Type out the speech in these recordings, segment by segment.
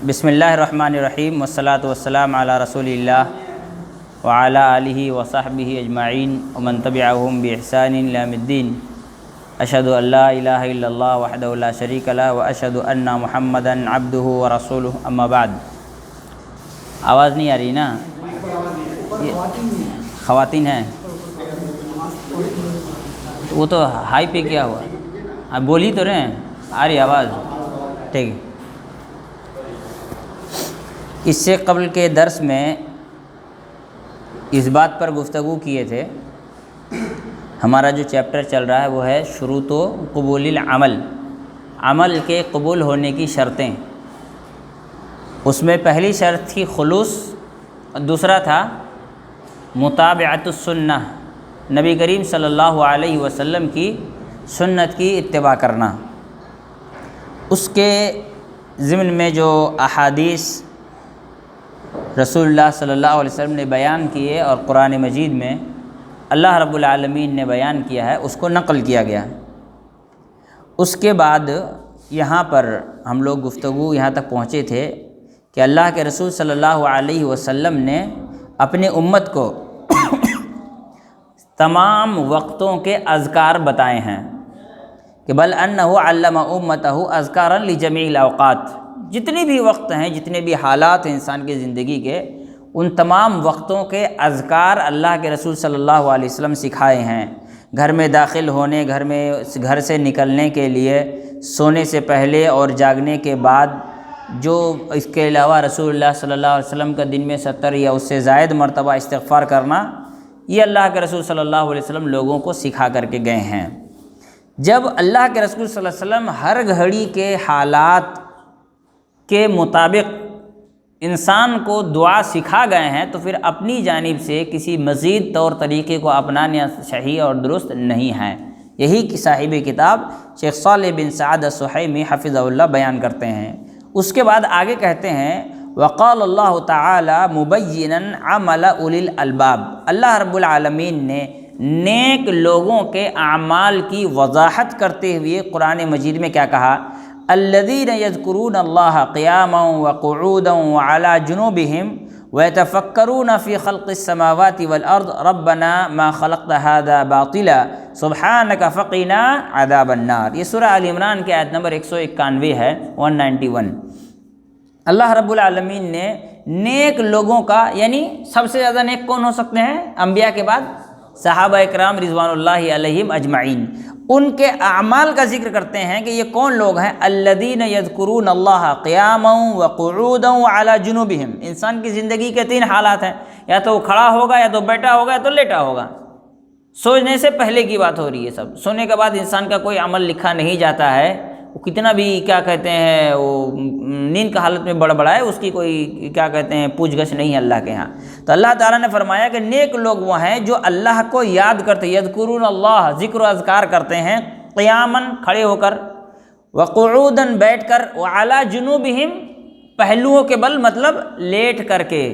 بسم اللہ الرحمن الرحیم والصلاة والسلام علی رسول اللہ وعلی آلہ وصحبہ اجمعین ومن تبعہم بإحسان الی یوم الدین اشہد ان لا الہ الا اللہ وحدہ لا شریک لہ واشہد ان محمدا عبدہ ورسولہ اما بعد۔ آواز نہیں آ رہی نا؟ خواتین ہیں وہ تو ہائی پہ کیا ہوا؟ آپ بول ہی تو رہے ہیں، آ رہی آواز؟ ٹھیک ہے۔ اس سے قبل کے درس میں اس بات پر گفتگو کیے تھے، ہمارا جو چیپٹر چل رہا ہے وہ ہے شروط و قبول العمل، عمل کے قبول ہونے کی شرطیں۔ اس میں پہلی شرط تھی خلوص، دوسرا تھا متابعت السنہ، نبی کریم صلی اللہ علیہ وسلم کی سنت کی اتباع کرنا۔ اس کے ضمن میں جو احادیث رسول اللہ صلی اللہ علیہ وسلم نے بیان کیے اور قرآن مجید میں اللہ رب العالمین نے بیان کیا ہے، اس کو نقل کیا گیا۔ اس کے بعد یہاں پر ہم لوگ گفتگو یہاں تک پہنچے تھے کہ اللہ کے رسول صلی اللہ علیہ وسلم نے اپنے امت کو تمام وقتوں کے اذکار بتائے ہیں کہ بل انہ علم امتہ اذکارا لجمیع الاوقات، جتنے بھی وقت ہیں، جتنے بھی حالات ہیں انسان کی زندگی کے، ان تمام وقتوں کے اذکار اللہ کے رسول صلی اللہ علیہ وسلم سکھائے ہیں۔ گھر میں داخل ہونے، گھر سے نکلنے کے لیے، سونے سے پہلے اور جاگنے کے بعد، جو اس کے علاوہ رسول اللہ صلی اللہ علیہ وسلم کا دن میں 70 یا اس سے زائد مرتبہ استغفار کرنا، یہ اللہ کے رسول صلی اللہ علیہ وسلم لوگوں کو سکھا کر کے گئے ہیں۔ جب اللہ کے رسول صلی اللہ علیہ وسلم ہر گھڑی کے حالات کے مطابق انسان کو دعا سکھا گئے ہیں، تو پھر اپنی جانب سے کسی مزید طور طریقے کو اپنانا صحیح اور درست نہیں ہے۔ یہی کہ صاحب کتاب شیخ صالح بن سعد السحیمی حفظہ اللہ بیان کرتے ہیں۔ اس کے بعد آگے کہتے ہیں وقال اللہ تعالی مبینا عمل اولی الالباب، اللہ رب العالمین نے نیک لوگوں کے اعمال کی وضاحت کرتے ہوئے قرآن مجید میں کیا کہا؟ الذین یذکرون اللہ قیاما وقعودا وعلی جنوبہم ویتفکرون فی خلق السماوات والارض ربنا ما خلقت هذا باطلا سبحانک فقنا عذاب النار۔ یہ سورہ آل عمران کی آیت نمبر 191 ہے، 191۔ اللہ رب العالمین نے نیک لوگوں کا، یعنی سب سے زیادہ نیک کون ہو سکتے ہیں انبیاء کے بعد؟ صحابہ اکرام رضوان اللہ علیہم اجمعین۔ ان کے اعمال کا ذکر کرتے ہیں کہ یہ کون لوگ ہیں؟ الذین یذکرون اللہ قیاما وقعودا وعلی جنوبہم۔ انسان کی زندگی کے 3 حالات ہیں، یا تو وہ کھڑا ہوگا، یا تو بیٹھا ہوگا، یا تو لیٹا ہوگا۔ سونے سے پہلے کی بات ہو رہی ہے سب۔ سونے کے بعد انسان کا کوئی عمل لکھا نہیں جاتا ہے، وہ کتنا بھی کیا کہتے ہیں وہ نیند کا حالت میں بڑبڑائے، اس کی کوئی کیا کہتے ہیں پوچھ گچھ نہیں ہے اللہ کے ہاں۔ تو اللہ تعالیٰ نے فرمایا کہ نیک لوگ وہ ہیں جو اللہ کو یاد کرتے، یذکرون اللہ، ذکر و اذکار کرتے ہیں، قیاماً کھڑے ہو کر، وقعوداً بیٹھ کر، وعلی جنوبہم پہلوؤں کے بل مطلب لیٹ کر کے۔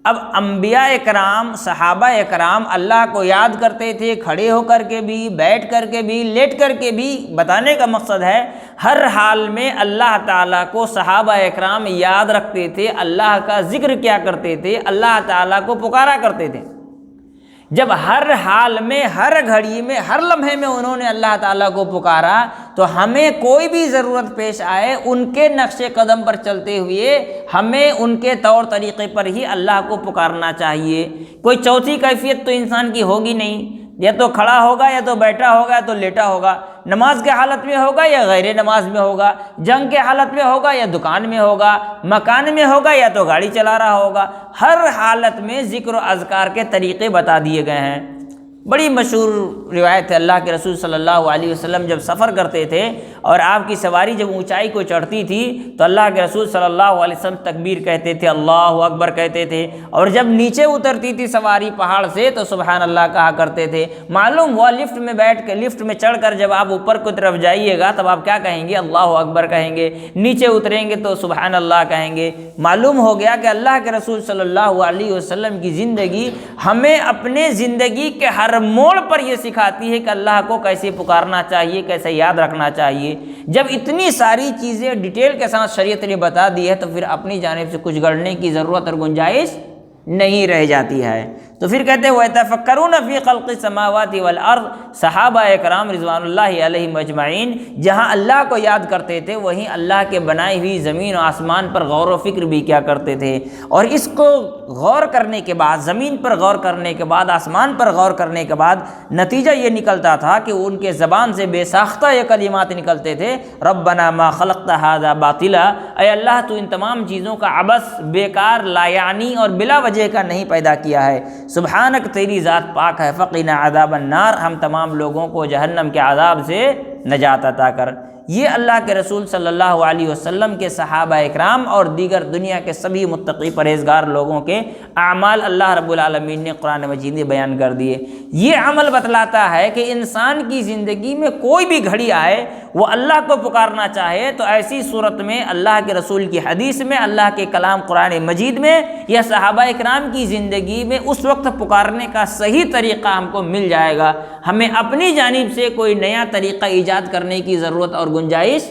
اب انبیاء اکرام، صحابہ اکرام اللہ کو یاد کرتے تھے، کھڑے ہو کر کے بھی، بیٹھ کر کے بھی، لیٹ کر کے بھی۔ بتانے کا مقصد ہے ہر حال میں اللہ تعالیٰ کو صحابہ اکرام یاد رکھتے تھے، اللہ کا ذکر کیا کرتے تھے، اللہ تعالیٰ کو پکارا کرتے تھے۔ جب ہر حال میں، ہر گھڑی میں، ہر لمحے میں انہوں نے اللہ تعالیٰ کو پکارا، تو ہمیں کوئی بھی ضرورت پیش آئے، ان کے نقش قدم پر چلتے ہوئے ہمیں ان کے طور طریقے پر ہی اللہ کو پکارنا چاہیے۔ کوئی چوتھی کیفیت تو انسان کی ہوگی نہیں، یا تو کھڑا ہوگا، یا تو بیٹھا ہوگا، یا تو لیٹا ہوگا، نماز کے حالت میں ہوگا یا غیر نماز میں ہوگا، جنگ کے حالت میں ہوگا یا دکان میں ہوگا، مکان میں ہوگا یا تو گاڑی چلا رہا ہوگا، ہر حالت میں ذکر و اذکار کے طریقے بتا دیے گئے ہیں۔ بڑی مشہور روایت ہے، اللہ کے رسول صلی اللہ علیہ وسلم جب سفر کرتے تھے اور آپ کی سواری جب اونچائی کو چڑھتی تھی تو اللہ کے رسول صلی اللہ علیہ وسلم تکبیر کہتے تھے، اللہ اکبر کہتے تھے، اور جب نیچے اترتی تھی سواری پہاڑ سے تو سبحان اللہ کہا کرتے تھے۔ معلوم ہوا لفٹ میں بیٹھ کے، لفٹ میں چڑھ کر جب آپ اوپر کی طرف جائیے گا تب آپ کیا کہیں گے؟ اللہ اکبر کہیں گے، نیچے اتریں گے تو سبحان اللہ کہیں گے۔ معلوم ہو گیا کہ اللہ کے رسول صلی اللہ علیہ وسلم کی زندگی ہمیں اپنے زندگی کے ہر موڑ پر یہ سکھاتی ہے کہ اللہ کو کیسے پکارنا چاہیے، کیسے یاد رکھنا چاہیے۔ چاہیے۔ جب اتنی ساری چیزیں ڈیٹیل کے ساتھ شریعت نے بتا دی ہے تو پھر اپنی جانب سے کچھ گڑنے کی ضرورت اور گنجائش نہیں رہ جاتی ہے۔ تو پھر کہتے ہیں وَيَتَفَكَّرُونَ فِي خَلْقِ السَّمَاوَاتِ وَالْأَرْضِ، صحابہ اکرام رضوان اللہ علیہم اجمعین جہاں اللہ کو یاد کرتے تھے وہیں اللہ کے بنائی ہوئی زمین و آسمان پر غور و فکر بھی کیا کرتے تھے، اور اس کو غور کرنے کے بعد، زمین پر غور کرنے کے بعد، آسمان پر غور کرنے کے بعد نتیجہ یہ نکلتا تھا کہ ان کے زبان سے بے ساختہ یہ کلمات نکلتے تھے، ربنا ما خلقت ھذا باطلا، اے اللہ تو ان تمام چیزوں کا عبث، بیکار، لا یعنی اور بلا وجہ کا نہیں پیدا کیا ہے، سبحانک تیری ذات پاک ہے، فقنا عذاب النار، ہم تمام لوگوں کو جہنم کے عذاب سے نجات عطا کر۔ یہ اللہ کے رسول صلی اللہ علیہ وسلم کے صحابہ اکرام اور دیگر دنیا کے سبھی متقی پرہیزگار لوگوں کے اعمال اللہ رب العالمین نے قرآن مجید میں بیان کر دیے۔ یہ عمل بتلاتا ہے کہ انسان کی زندگی میں کوئی بھی گھڑی آئے وہ اللہ کو پکارنا چاہے تو ایسی صورت میں اللہ کے رسول کی حدیث میں، اللہ کے کلام قرآن مجید میں یا صحابہ اکرام کی زندگی میں اس وقت پکارنے کا صحیح طریقہ ہم کو مل جائے گا۔ ہمیں اپنی جانب سے کوئی نیا طریقہ ایجاد کرنے کی ضرورت اور گنجائش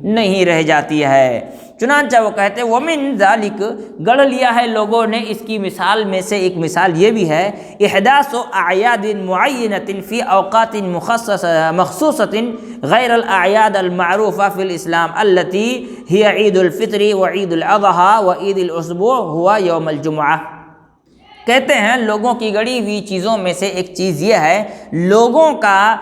نہیں رہ جاتی ہے۔ چنانچہ وہ کہتے ہیں وَمِن ذَلِكَ، گڑھ لیا ہے لوگوں نے اس کی مثال میں سے ایک مثال یہ بھی ہے، احداث اعیاد معینۃ فی اوقات مخصوصۃ غیر الاعیاد المعروفہ فی الاسلام التي ہی عید الفطر وعید الاضحیٰ وعید الاسبوع ہوا یوم الجمعہ۔ کہتے ہیں لوگوں کی گڑی ہوئی چیزوں میں سے ایک چیز یہ ہے لوگوں کا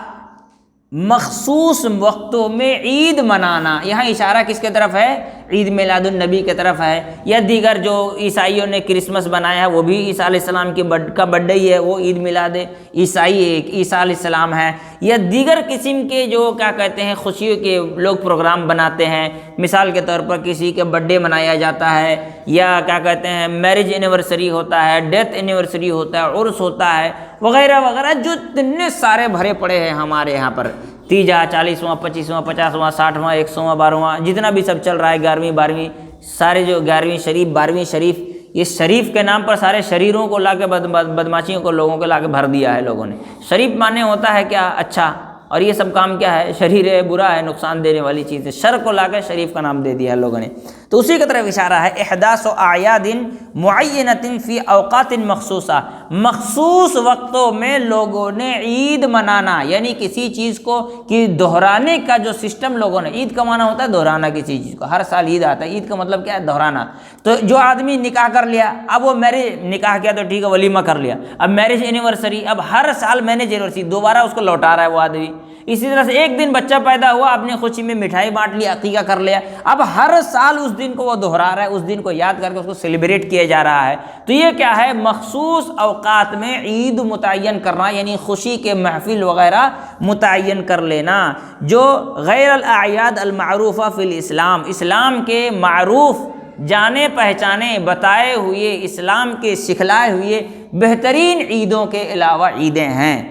مخصوص وقتوں میں عید منانا۔ یہاں اشارہ کس کے طرف ہے؟ عید میلاد النبی کے طرف ہے، یا دیگر جو عیسائیوں نے کرسمس بنایا ہے وہ بھی عیسیٰ علیہ السلام کا برتھ ڈے ہی ہے، وہ عید میلاد عیسائی عیسیٰ علیہ السلام ہے، یا دیگر قسم کے جو کیا کہتے ہیں خوشیوں کے لوگ پروگرام بناتے ہیں، مثال کے طور پر کسی کے برتھ ڈے منایا جاتا ہے، یا کیا کہتے ہیں میرج اینیورسری ہوتا ہے، ڈیتھ اینیورسری ہوتا ہے، عرس ہوتا ہے، وغیرہ وغیرہ، جو اتنے سارے بھرے پڑے ہیں ہمارے یہاں پر، تیجا، 40واں، 25واں، 50واں، 60واں، 100واں، 12واں، جتنا بھی سب چل رہا ہے، 11ویں 12ویں، سارے جو 11ویں شریف 12ویں شریف، یہ شریف کے نام پر سارے شریروں کو لا کے بدماشیوں کو لوگوں کو لا کے بھر دیا ہے لوگوں نے۔ شریف معنی ہوتا ہے کیا؟ اچھا، اور یہ سب کام کیا ہے؟ شریر ہے، برا ہے، نقصان دینے والی چیز ہے، شر کو لا کے شریف کا نام دے دیا ہے لوگوں نے۔ تو اسی کی طرف اشارہ ہے احداث اعیاد معینۃ فی اوقات مخصوصہ، مخصوص وقتوں میں لوگوں نے عید منانا، یعنی کسی چیز کو کہ دہرانے کا جو سسٹم لوگوں نے، عید کا معنی ہوتا ہے دہرانا کسی چیز کو، ہر سال عید آتا ہے، عید کا مطلب کیا ہے؟ دہرانا۔ تو جو آدمی نکاح کر لیا، اب وہ میرج نکاح کیا تو ٹھیک ہے ولیمہ کر لیا، اب میرج اینیورسری، اب ہر سال میرج اینیورسری دوبارہ اس کو لوٹا رہا ہے وہ آدمی۔ اسی طرح سے ایک دن بچہ پیدا ہوا، اپنی خوشی میں مٹھائی بانٹ لی، عقیقہ کر لیا، اب ہر سال اس دن کو وہ دہرا رہا ہے، اس دن کو یاد کر کے اس کو سیلیبریٹ کیا جا رہا ہے۔ تو یہ کیا ہے؟ مخصوص اوقات میں عید متعین کرنا، یعنی خوشی کے محفل وغیرہ متعین کر لینا، جو غیر الاعیاد المعروفہ فی الاسلام، اسلام کے معروف، جانے پہچانے، بتائے ہوئے، اسلام کے سکھلائے ہوئے بہترین عیدوں کے علاوہ عیدیں ہیں۔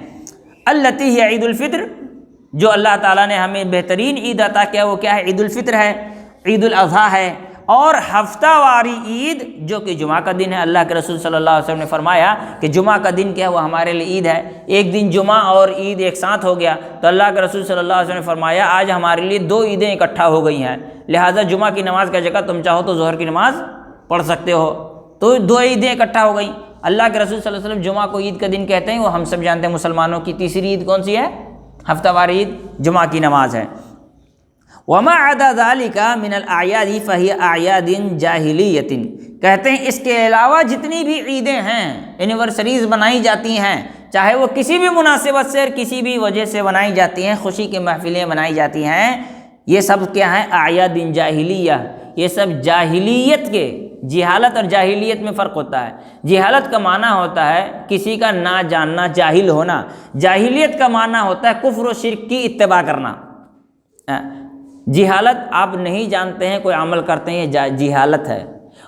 التی ہی عید الفطر، جو اللہ تعالیٰ نے ہمیں بہترین عید عطا کیا وہ کیا ہے؟ عید الفطر ہے، عید الاضحیٰ ہے، اور ہفتہ واری عید جو کہ جمعہ کا دن ہے۔ اللہ کے رسول صلی اللہ علیہ وسلم نے فرمایا کہ جمعہ کا دن کیا ہے؟ وہ ہمارے لیے عید ہے۔ ایک دن جمعہ اور عید ایک ساتھ ہو گیا تو اللہ کے رسول صلی اللہ علیہ وسلم نے فرمایا آج ہمارے لیے 2 عیدیں اکٹھا ہو گئی ہیں، لہٰذا جمعہ کی نماز کا جگہ تم چاہو تو ظہر کی نماز پڑھ سکتے ہو۔ تو 2 عیدیں اکٹھا ہو گئیں۔ اللہ کے رسول صلی اللہ علیہ وسلم جمعہ کو عید کا دن کہتے ہیں، وہ ہم سب جانتے ہیں مسلمانوں کی تیسری عید کون سی ہے؟ ہفتہ وار عید جمعہ کی نماز ہے۔ وما عدا ذلك من الاعیاد فہی اعیاد جاہلیۃ، کہتے ہیں اس کے علاوہ جتنی بھی عیدیں ہیں، اینیورسریز بنائی جاتی ہیں، چاہے وہ کسی بھی مناسبت سے اور کسی بھی وجہ سے بنائی جاتی ہیں، خوشی کی محفلیں بنائی جاتی ہیں، یہ سب کیا ہیں؟ اعیاد جاہلیہ، یہ سب جاہلیت کے، جہالت اور جاہلیت میں فرق ہوتا ہے۔ جہالت کا معنی ہوتا ہے کسی کا نہ جاننا، جاہل ہونا۔ جاہلیت کا معنی ہوتا ہے کفر و شرک کی اتباع کرنا۔ جہالت آپ نہیں جانتے ہیں، کوئی عمل کرتے ہیں، یہ جہالت ہے،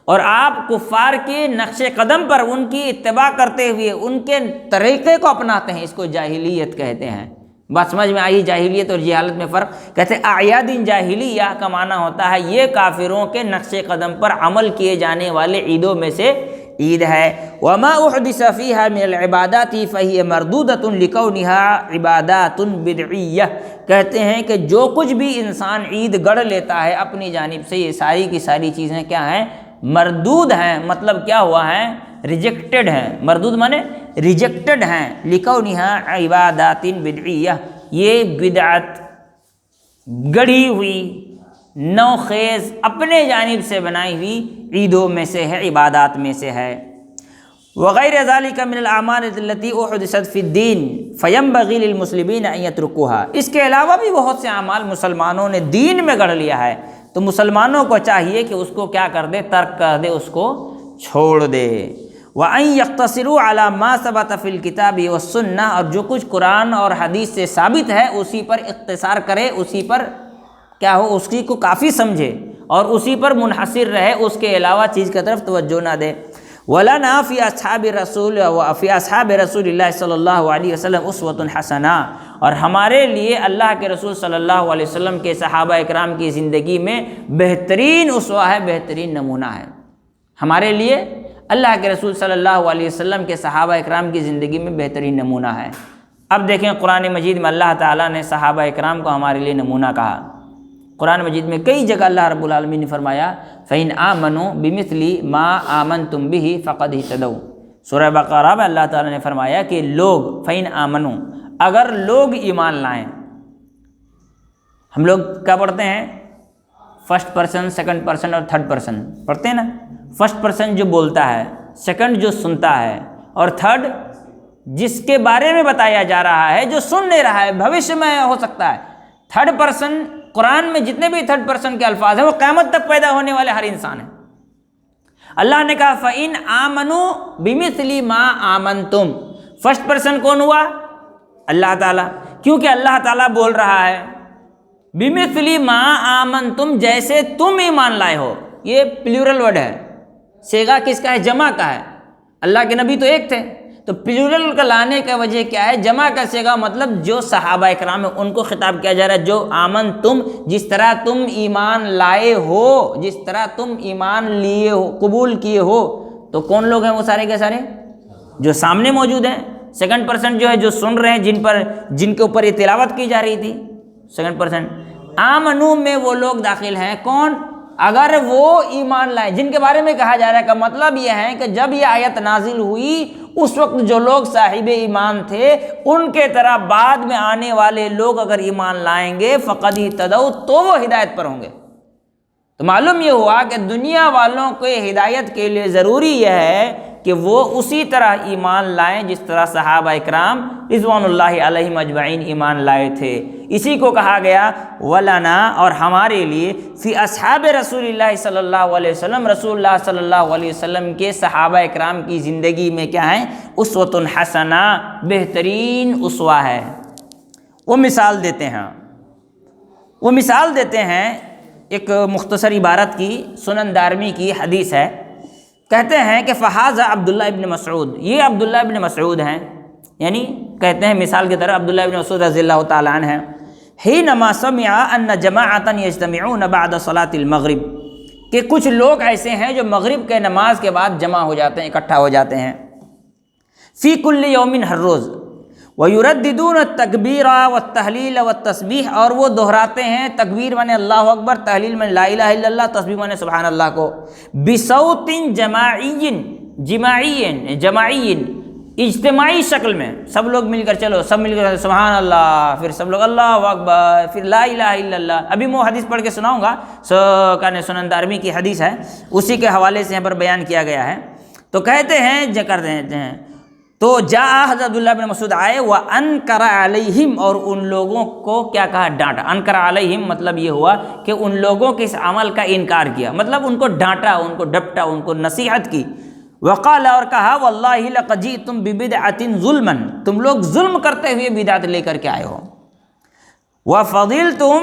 اور آپ کفار کے نقش قدم پر ان کی اتباع کرتے ہوئے ان کے طریقے کو اپناتے ہیں، اس کو جاہلیت کہتے ہیں۔ بات سمجھ میں آئی جاہلیت اور جہالت میں فرق؟ کہتے ہیں اعیاد جاہلیہ کا معنی ہوتا ہے یہ کافروں کے نقش قدم پر عمل کیے جانے والے عیدوں میں سے عید ہے۔ وما احدث فيها من العبادات فهي مردودة لكونها عبادات بدعیہ، کہتے ہیں کہ جو کچھ بھی انسان عید گڑھ لیتا ہے اپنی جانب سے، یہ ساری کی ساری چیزیں کیا ہیں؟ مردود ہیں۔ مطلب کیا ہوا ہے؟ ریجیکٹڈ ہیں۔ مردود مانے ریجیکٹڈ ہیں، لکونها عبادات بدعیہ، یہ بدعت گڑھی ہوئی نو خیز اپنے جانب سے بنائی ہوئی عیدوں میں سے ہے، عبادات میں سے ہے۔ وغیر ذلك من الاعمال التي احدثت في الدين فينبغي للمسلمين ان يتركوها، اس کے علاوہ بھی بہت سے اعمال مسلمانوں نے دین میں گڑھ لیا ہے تو مسلمانوں کو چاہیے کہ اس کو کیا کر دے؟ ترک کر دے، اس کو چھوڑ دے۔ وَأَن يَقْتَصِرُوا عَلَى مَا ثَبَتَ فِي الْكِتَابِ وَالسُّنَّةِ، اور جو کچھ قرآن اور حدیث سے ثابت ہے اسی پر اختصار کرے، اسی پر کیا ہو؟ اسی کو کافی سمجھے اور اسی پر منحصر رہے، اس کے علاوہ چیز کی طرف توجہ نہ دے۔ وَلَنَا فِي أَصْحَابِ الرَّسُولِ وَفِي أَصْحَابِ رَسُولِ اللَّهِ صلی اللہ علیہ وسلم أُسْوَةٌ حَسَنَةٌ، اور ہمارے لیے اللہ کے رسول صلی اللہ علیہ وسلم کے صحابہ اکرام کی زندگی میں بہترین اسوہ ہے، بہترین نمونہ ہے۔ ہمارے لیے اللہ کے رسول صلی اللہ علیہ وسلم کے صحابہ اکرام کی زندگی میں بہترین نمونہ ہے۔ اب دیکھیں قرآن مجید میں اللہ تعالیٰ نے صحابہ اکرام کو ہمارے لیے نمونہ کہا۔ قرآن مجید میں کئی جگہ اللہ رب العالمین نے فرمایا فَإِنْ آمَنُوا بِمِثْلِ مَا آمَنْتُمْ بِهِ فَقَدْ اهْتَدَوْا۔ سورہ بقرہ میں اللہ تعالیٰ نے فرمایا کہ لوگ فَإِنْ آمَنُوا، اگر لوگ ایمان لائیں۔ ہم لوگ کیا پڑھتے ہیں؟ فرسٹ پرسن، سیکنڈ پرسن اور تھرڈ پرسن پڑھتے ہیں نا۔ فرسٹ پرسن جو بولتا ہے، سیکنڈ جو سنتا ہے، اور تھرڈ جس کے بارے میں بتایا جا رہا ہے جو سن نہیں رہا ہے، بھوشیہ میں ہو سکتا ہے۔ تھرڈ پرسن قرآن میں جتنے بھی تھرڈ پرسن کے الفاظ ہیں وہ قیامت تک پیدا ہونے والے ہر انسان ہیں۔ اللہ نے کہا فَإِنْ آمَنُوا بِمِثْلِ مَا آمَنْتُمْ، فرسٹ پرسن کون ہوا؟ اللہ تعالیٰ، کیونکہ اللہ تعالیٰ بول رہا ہے بِمِثْلِ مَا آمَنْتُمْ، جیسے تم ایمان لائے ہو۔ یہ پلیورل ورڈ ہے، صیغہ کس کا ہے؟ جمع کا ہے۔ اللہ کے نبی تو ایک تھے، تو پلیورل کا لانے کا وجہ کیا ہے؟ جمع کا صیغہ، مطلب جو صحابہ اکرام ہیں ان کو خطاب کیا جا رہا ہے، جو آمن تم، جس طرح تم ایمان لائے ہو، جس طرح تم ایمان لیے ہو، قبول کیے ہو۔ تو کون لوگ ہیں وہ سارے کے سارے؟ جو سامنے موجود ہیں۔ سیکنڈ پرسن جو ہے جو سن رہے ہیں، جن کے اوپر یہ تلاوت کی جا رہی تھی، سیکنڈ پرسن۔ آمنو میں وہ لوگ داخل ہیں کون؟ اگر وہ ایمان لائیں، جن کے بارے میں کہا جا رہا ہے، کا مطلب یہ ہے کہ جب یہ آیت نازل ہوئی اس وقت جو لوگ صاحب ایمان تھے ان کے طرح بعد میں آنے والے لوگ اگر ایمان لائیں گے فقد اہتدوا، تو وہ ہدایت پر ہوں گے۔ تو معلوم یہ ہوا کہ دنیا والوں کو ہدایت کے لیے ضروری یہ ہے کہ وہ اسی طرح ایمان لائیں جس طرح صحابہ اکرام رضوان اللہ علیہم اجمعین ایمان لائے تھے۔ اسی کو کہا گیا ولنا، اور ہمارے لیے فی اصحاب رسول اللہ صلی اللہ علیہ وسلم، رسول اللہ صلی اللہ علیہ وسلم کے صحابہ اکرام کی زندگی میں کیا ہے؟ اسوۃ حسنہ، بہترین اسوہ ہے۔ وہ مثال دیتے ہیں ایک مختصر عبارت کی، سنن دارمی کی حدیث ہے۔ کہتے ہیں کہ فہذا عبداللہ ابن مسعود، یہ عبداللہ ابن مسعود ہیں، یعنی کہتے ہیں مثال کی طرح عبداللہ ابن مسعود رضی اللہ تعالیٰ عنہ ہیں۔ حینما سمع ان جماعتا یجتمعون بعد صلاة المغرب، کہ کچھ لوگ ایسے ہیں جو مغرب کے نماز کے بعد جمع ہو جاتے ہیں، اکٹھا ہو جاتے ہیں۔ فی کل یوم، ہر روز، وَيُرَدِّدُونَ التَّكْبِيرَ وَالتَّحْلِيلَ وَالتَّسْبِيحَ، اور وہ دہراتے ہیں تکبیر مانے اللہ اکبر، تحلیل مانے لا الہ الا اللہ، تسبیح مانے سبحان اللہ کو، بِصَوْتٍ جماعی، اجتماعی شکل میں، سب لوگ مل کر چلو، سب مل کر سبحان اللہ، پھر سب لوگ اللہ اکبر، پھر لا الہ الا اللہ۔ ابھی میں حدیث پڑھ کے سناؤں گا، سنن دارمی کی حدیث ہے، اسی کے حوالے سے یہاں پر بیان کیا گیا ہے۔ تو کہتے ہیں تو جا حضرت عبداللہ بن مسعود آئے، وَأَنْكَرَ عَلَيْهِمْ، اور ان لوگوں کو کیا کہا؟ ڈانٹا۔ انکر علیہم مطلب یہ ہوا کہ ان لوگوں کے اس عمل کا انکار کیا، مطلب ان کو ڈانٹا، ان کو ڈپٹا، ان کو نصیحت کی۔ وقال، اور کہا وَاللَّهِ لَقَدْ جِئْتُمْ بِبِدْعَةٍ ظُلْمًا، تم لوگ ظلم کرتے ہوئے بدعت لے کر کے آئے ہو۔ وَفَضِلْتُمْ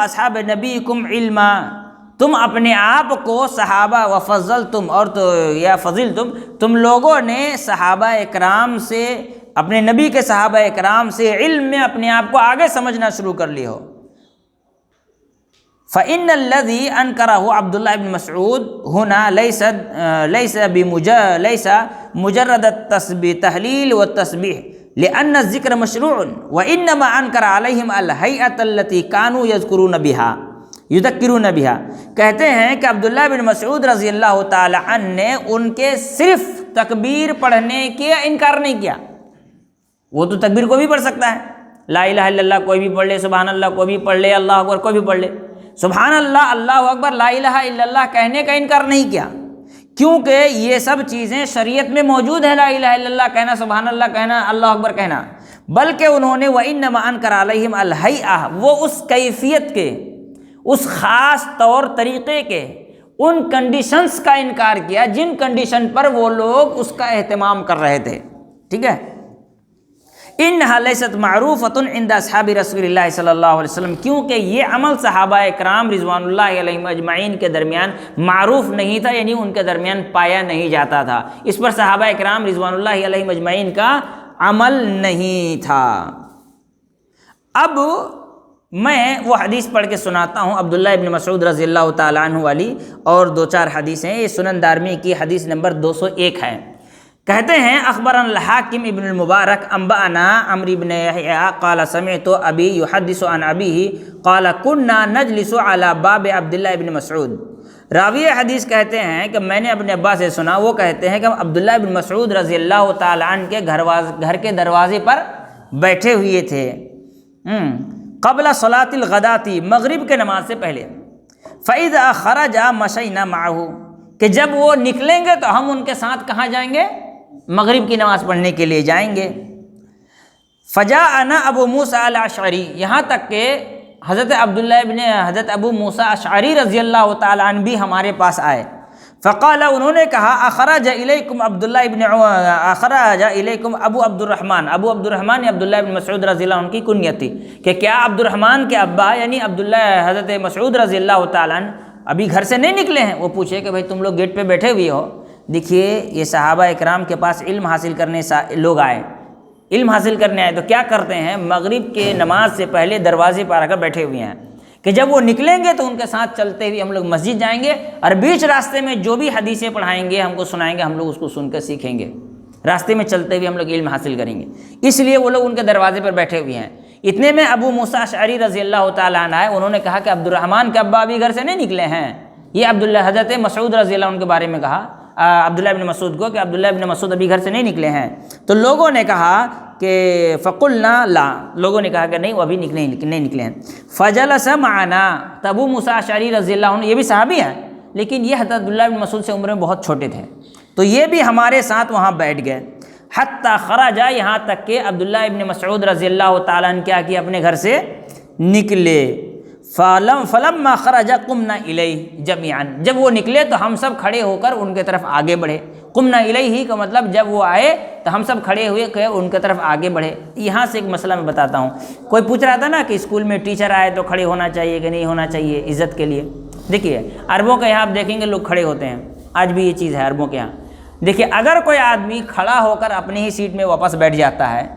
أَصْحَابَ نَبِيِّكُمْ عِلْمًا، تم اپنے آپ کو صحابہ، وفضلتم، اور تو یا فضلتم، تم لوگوں نے صحابہ اکرام سے، اپنے نبی کے صحابہ اکرام سے علم میں اپنے آپ کو آگے سمجھنا شروع کر لی ہو۔ فإن الذي أنكره عبد الله بن مسعود هنا ليس مجرد التحليل والتسبيح لأن الذكر مشروع وإنما أنكر عليهم الهيئة التي كانوا يذكرون بها. کہتے ہیں کہ عبداللہ بن مسعود رضی اللہ تعالی عنہ نے ان کے صرف تکبیر پڑھنے کے انکار نہیں کیا. وہ تو تکبیر کوئی بھی پڑھ سکتا ہے، لا الہ الا اللہ کوئی بھی پڑھ لے، سبحان اللہ کوئی بھی پڑھ لے، اللہ اکبر کوئی بھی پڑھ لے. سبحان اللہ، اللہ اکبر، لا الہ الا اللہ کہنے کا انکار نہیں کیا، کیونکہ یہ سب چیزیں شریعت میں موجود ہے. لا الہ الا اللہ کہنا، سبحان اللہ کہنا، اللہ اکبر کہنا. بلکہ انہوں نے وَإِنَّمَا أَنْكَرَ عَلَيْهِمْ الْهَيْئَةَ، وہ اس کیفیت کے، اس خاص طور طریقے کے، ان کنڈیشنز کا انکار کیا جن کنڈیشن پر وہ لوگ اس کا اہتمام کر رہے تھے. ٹھیک ہے. انہا لیست معروفۃ عند اصحاب رسول اللہ صلی اللہ علیہ وسلم، کیونکہ یہ عمل صحابہ اکرام رضوان اللہ علیہم اجمعین کے درمیان معروف نہیں تھا، یعنی ان کے درمیان پایا نہیں جاتا تھا. اس پر صحابہ اکرام رضوان اللہ علیہم اجمعین کا عمل نہیں تھا. اب میں وہ حدیث پڑھ کے سناتا ہوں عبداللہ ابن مسعود رضی اللہ تعالیٰ عنہ والی، اور 2-4 حدیثیں. یہ سنن دارمی کی حدیث نمبر 201 ہے. کہتے ہیں اخبرنا الحاکم ابن المبارک انبأنا عمرو بن یحییٰ قال سمعت ابی یحدث عن ابیہ قال كنا نجلس على باب عبداللہ ابن مسعود. راوی حدیث کہتے ہیں کہ میں نے اپنے ابا سے سنا، وہ کہتے ہیں کہ ہم عبداللہ ابن مسعود رضی اللہ تعالیٰ عنہ کے گھر کے دروازے پر بیٹھے ہوئے تھے قبل صلاۃ الغداۃ، مغرب کے نماز سے پہلے. فإذا خرج مشينا معه، کہ جب وہ نکلیں گے تو ہم ان کے ساتھ کہاں جائیں گے؟ مغرب کی نماز پڑھنے کے لیے جائیں گے. فجاءنا ابو موسیٰ الاشعری، یہاں تک کہ حضرت ابو موسیٰ اشعری رضی اللہ تعالیٰ عنہ بھی ہمارے پاس آئے. فقال، انہوں نے کہا اخرج الیکم ابو عبد الرحمن. ابو عبد الرحمن یا عبداللہ ابن مسعود رضی اللہ عنہ کی کنیت تھی کہ کیا عبد الرحمن کے ابا یعنی حضرت مسعود رضی اللہ تعالیٰ عنہ ابھی گھر سے نہیں نکلے ہیں؟ وہ پوچھے کہ بھائی تم لوگ گیٹ پہ بیٹھے ہوئے ہو. دیکھیے یہ صحابہ اکرام کے پاس علم حاصل کرنے لوگ آئے، علم حاصل کرنے آئے تو کیا کرتے ہیں؟ مغرب کے نماز سے پہلے دروازے پر آ کر بیٹھے ہوئے ہیں کہ جب وہ نکلیں گے تو ان کے ساتھ چلتے ہوئے ہم لوگ مسجد جائیں گے، اور بیچ راستے میں جو بھی حدیثیں پڑھائیں گے ہم کو سنائیں گے، ہم لوگ اس کو سن کر سیکھیں گے. راستے میں چلتے ہوئے ہم لوگ علم حاصل کریں گے. اس لیے وہ لوگ ان کے دروازے پر بیٹھے ہوئے ہیں. اتنے میں ابو موسیٰ اشعری رضی اللہ تعالیٰ عنہ آئے. انہوں نے کہا کہ عبد الرحمن کے ابا ابھی گھر سے نہیں نکلے ہیں. یہ حضرت مسعود رضی اللہ عنہ کے بارے میں کہا عبداللہ ابن مسعود کو کہ عبداللہ ابن مسعود ابھی گھر سے نہیں نکلے ہیں. تو لوگوں نے کہا کہ فقلنا لا، لوگوں نے کہا کہ نہیں وہ ابھی نہیں نکلے ہیں. فجلس معنا، تو ابو موسیٰ اشعری رضی اللہ عنہ یہ بھی صحابی ہیں لیکن یہ حضرت عبداللہ ابن مسعود سے عمر میں بہت چھوٹے تھے، تو یہ بھی ہمارے ساتھ وہاں بیٹھ گئے. حتی خرجا، یہاں تک کہ عبداللہ ابن مسعود رضی اللہ تعالیٰ عنہ کیا کیا اپنے گھر سے نکلے. فلما خرج قمنا الیہ جميعا، جب وہ نکلے تو ہم سب کھڑے ہو کر ان کے طرف آگے بڑھے. قمنا الیہ کا مطلب جب وہ آئے تو ہم سب کھڑے ہوئے کہ ان کی طرف آگے بڑھے. یہاں سے ایک مسئلہ میں بتاتا ہوں. کوئی پوچھ رہا تھا نا کہ اسکول میں ٹیچر آئے تو کھڑے ہونا چاہیے کہ نہیں ہونا چاہیے عزت کے لیے. دیکھیے عربوں کے یہاں آپ دیکھیں گے لوگ کھڑے ہوتے ہیں، آج بھی یہ چیز ہے عربوں کے یہاں. دیکھیے اگر کوئی آدمی کھڑا ہو کر اپنی ہی سیٹ میں واپس بیٹھ جاتا ہے،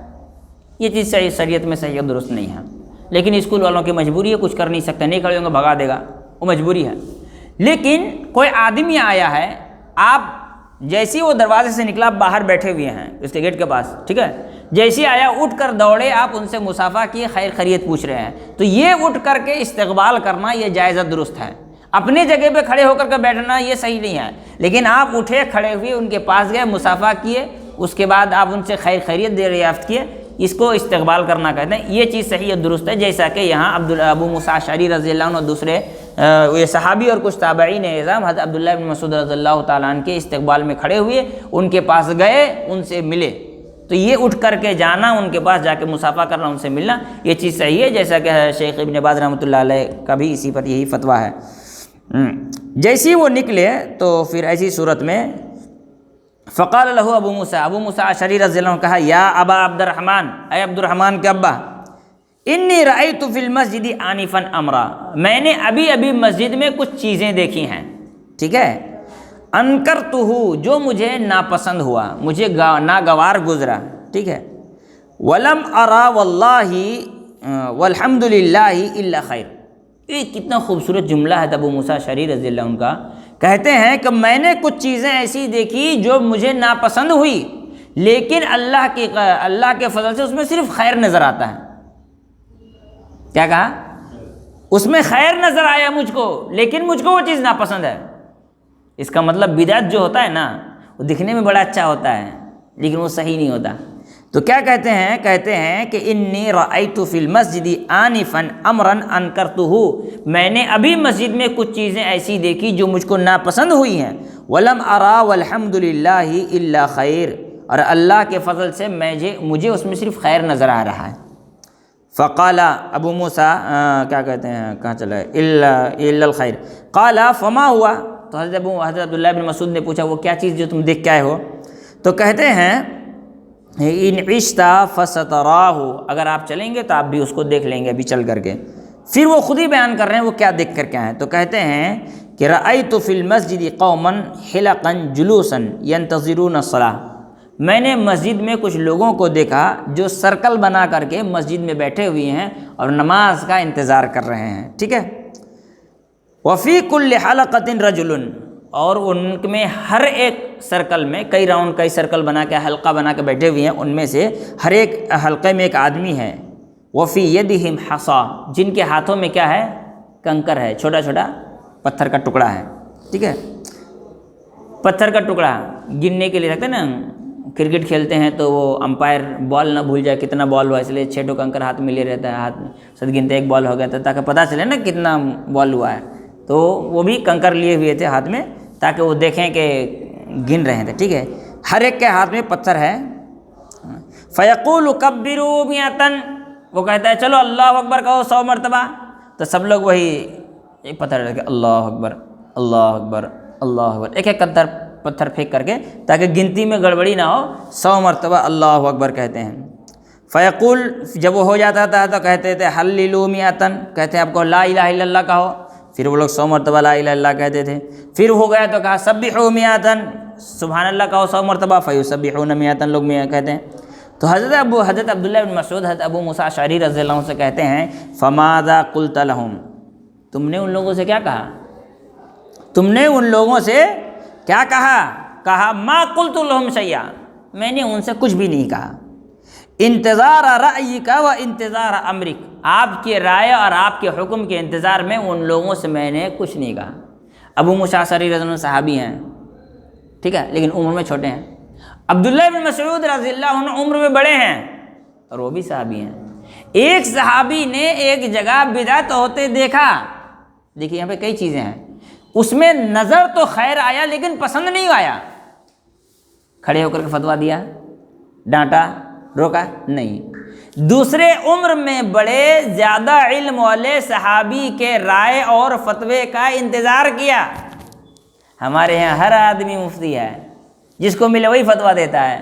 یہ چیز صحیح شریعت میں صحیح درست نہیں ہے، لیکن اسکول والوں کی مجبوری ہے، کچھ کر نہیں سکتے، نہیں کھڑے ہوں گے بھگا دے گا، وہ مجبوری ہے. لیکن کوئی آدمی آیا ہے، آپ جیسے وہ دروازے سے نکلا باہر بیٹھے ہوئے ہیں اس کے گیٹ کے پاس، ٹھیک ہے، جیسے آیا اٹھ کر دوڑے، آپ ان سے مصافحہ کیے، خیر خیریت پوچھ رہے ہیں، تو یہ اٹھ کر کے استقبال کرنا یہ جائز درست ہے. اپنی جگہ پہ کھڑے ہو کر کے بیٹھنا یہ صحیح نہیں ہے، لیکن آپ اٹھے کھڑے ہوئے ان کے پاس گئے، مصافحہ کیے، اس کے بعد آپ ان سے خیر خیریت دریافت کیے، اس کو استقبال کرنا کہتے ہیں. یہ چیز صحیح اور درست ہے، جیسا کہ یہاں ابو موسیٰ اشعری رضی اللہ عنہ اور دوسرے یہ صحابی اور کچھ تابعین اعظام حضرت عبداللہ بن مسعود رضی اللہ تعالیٰ عنہ کے استقبال میں کھڑے ہوئے، ان کے پاس گئے، ان سے ملے. تو یہ اٹھ کر کے جانا، ان کے پاس جا کے مصافحہ کرنا، ان سے ملنا، یہ چیز صحیح ہے، جیسا کہ شیخ ابن باز رحمۃ اللہ علیہ کا بھی اسی پر یہی فتویٰ ہے. جیسی وہ نکلے تو پھر ایسی صورت میں فقال له ابو موسیٰ اشعری رضی اللہ عنہ کہا یا ابا عبد الرحمن، اے عبد الرحمن کے ابا، انی رأیت فی المسجد آنفا امرا، میں نے ابھی مسجد میں کچھ چیزیں دیکھی ہیں، ٹھیک ہے، انکرتہ، جو مجھے ناپسند ہوا، مجھے ناگوار گزرا، ٹھیک ہے، ولم ارا واللہ والحمد للہ الا خیر، یہ کتنا خوبصورت جملہ ہے ابو موسیٰ اشعری رضی اللہ عنہ کا. کہتے ہیں کہ میں نے کچھ چیزیں ایسی دیکھی جو مجھے ناپسند ہوئی، لیکن اللہ کے فضل سے اس میں صرف خیر نظر آتا ہے. کیا کہا؟ اس میں خیر نظر آیا مجھ کو، لیکن مجھ کو وہ چیز ناپسند ہے. اس کا مطلب بدعت جو ہوتا ہے نا، وہ دکھنے میں بڑا اچھا ہوتا ہے لیکن وہ صحیح نہیں ہوتا. تو کیا کہتے ہیں؟ کہتے ہیں کہ انی رأیت فی المسجد آنفا امرا انکرتہ، میں نے ابھی مسجد میں کچھ چیزیں ایسی دیکھی جو مجھ کو ناپسند ہوئی ہیں. ولم ارا والحمد للہ الا خیر، اور اللہ کے فضل سے مجھے اس میں صرف خیر نظر آ رہا ہے. فقال ابو موسیٰ کیا کہتے ہیں، کہاں چلا ہے، الا الخیر. قال فما ہوا، تو حضرت عبداللہ بن مسعود نے پوچھا وہ کیا چیز جو تم دیکھ کے آئے ہو؟ تو کہتے ہیں ان عشت فستراہ، اگر آپ چلیں گے تو آپ بھی اس کو دیکھ لیں گے ابھی چل کر کے. پھر وہ خود ہی بیان کر رہے ہیں وہ کیا دیکھ کر کے آئے. تو کہتے ہیں کہ رأیت فی المسجد قوما حلقا جلوسا ینتظرون الصلاۃ، میں نے مسجد میں کچھ لوگوں کو دیکھا جو سرکل بنا کر کے مسجد میں بیٹھے ہوئے ہیں اور نماز کا انتظار کر رہے ہیں. ٹھیک ہے. وفی کل حلقۃ رجل، اور ان میں ہر ایک سرکل میں کئی راؤنڈ کئی سرکل بنا کے حلقہ بنا کے بیٹھے ہوئے ہیں، ان میں سے ہر ایک حلقے میں ایک آدمی ہے. وفی یدہم حصا، جن کے ہاتھوں میں کیا ہے؟ کنکر ہے، چھوٹا چھوٹا پتھر کا ٹکڑا ہے. ٹھیک ہے. پتھر کا ٹکڑا گننے کے لیے رکھتے ہیں نا، کرکٹ کھیلتے ہیں تو وہ امپائر بال نہ بھول جائے کتنا بال ہوا، اس لیے 6 کنکر ہاتھ میں لے رہتا ہے، ہاتھ میں سد گنتے ایک بال ہو گیا تھا تاکہ پتہ چلے نا کتنا بال ہوا ہے. تو وہ بھی کنکر لیے ہوئے تھے ہاتھ میں تاکہ وہ دیکھیں کہ گن رہے تھے. ٹھیک ہے. ہر ایک کے ہاتھ میں پتھر ہے. فیقول کبروا 100، وہ کہتا ہے چلو اللہ اکبر کہو 100 مرتبہ. تو سب لوگ وہی ایک پتھر رکھ کے اللہ اکبر اللہ اکبر اللہ اکبر، ایک ایک پتھر پھینک کر کے تاکہ گنتی میں گڑبڑی نہ ہو 100 مرتبہ اللہ اکبر کہتے ہیں. فیقول، جب وہ ہو جاتا تھا تو کہتے تھے حللوا 100، کہتے ہیں آپ کو لا الہ الا اللہ کہو. پھر وہ لوگ 100 مرتبہ لا الہ الا اللہ کہتے تھے. پھر ہو گیا تو کہا سبحوا 100، سبحان اللہ کہو 100 مرتبہ. فیسبحون 100، لوگ 100 کہتے ہیں. تو حضرت عبداللہ بن مسعود حضرت ابو موسیٰ اشعری رضی اللہ عنہ سے کہتے ہیں فماذا قلت لهم، تم نے ان لوگوں سے کیا کہا؟ تم نے ان لوگوں سے کیا کہا؟ کہا ما قلت لهم شیئا، میں نے ان سے کچھ بھی نہیں کہا. انتظار رأیک و انتظار امرک، آپ کی رائے اور آپ کے حکم کے انتظار میں ان لوگوں سے میں نے کچھ نہیں کہا. ابو موسیٰ اشعری رضی اللہ عنہ صحابی ہیں، ٹھیک ہے، لیکن عمر میں چھوٹے ہیں. عبداللہ بن مسعود رضی اللہ عنہ عمر میں بڑے ہیں اور وہ بھی صحابی ہیں. ایک صحابی نے ایک جگہ بدعت ہوتے دیکھا. دیکھیے یہاں پہ کئی چیزیں ہیں، اس میں نظر تو خیر آیا لیکن پسند نہیں آیا. کھڑے ہو کر کے فتویٰ دیا، ڈانٹا، روکا نہیں. دوسرے عمر میں بڑے زیادہ علم والے صحابی کے رائے اور فتوے کا انتظار کیا. ہمارے یہاں ہر آدمی مفتی ہے، جس کو ملے وہی فتویٰ دیتا ہے.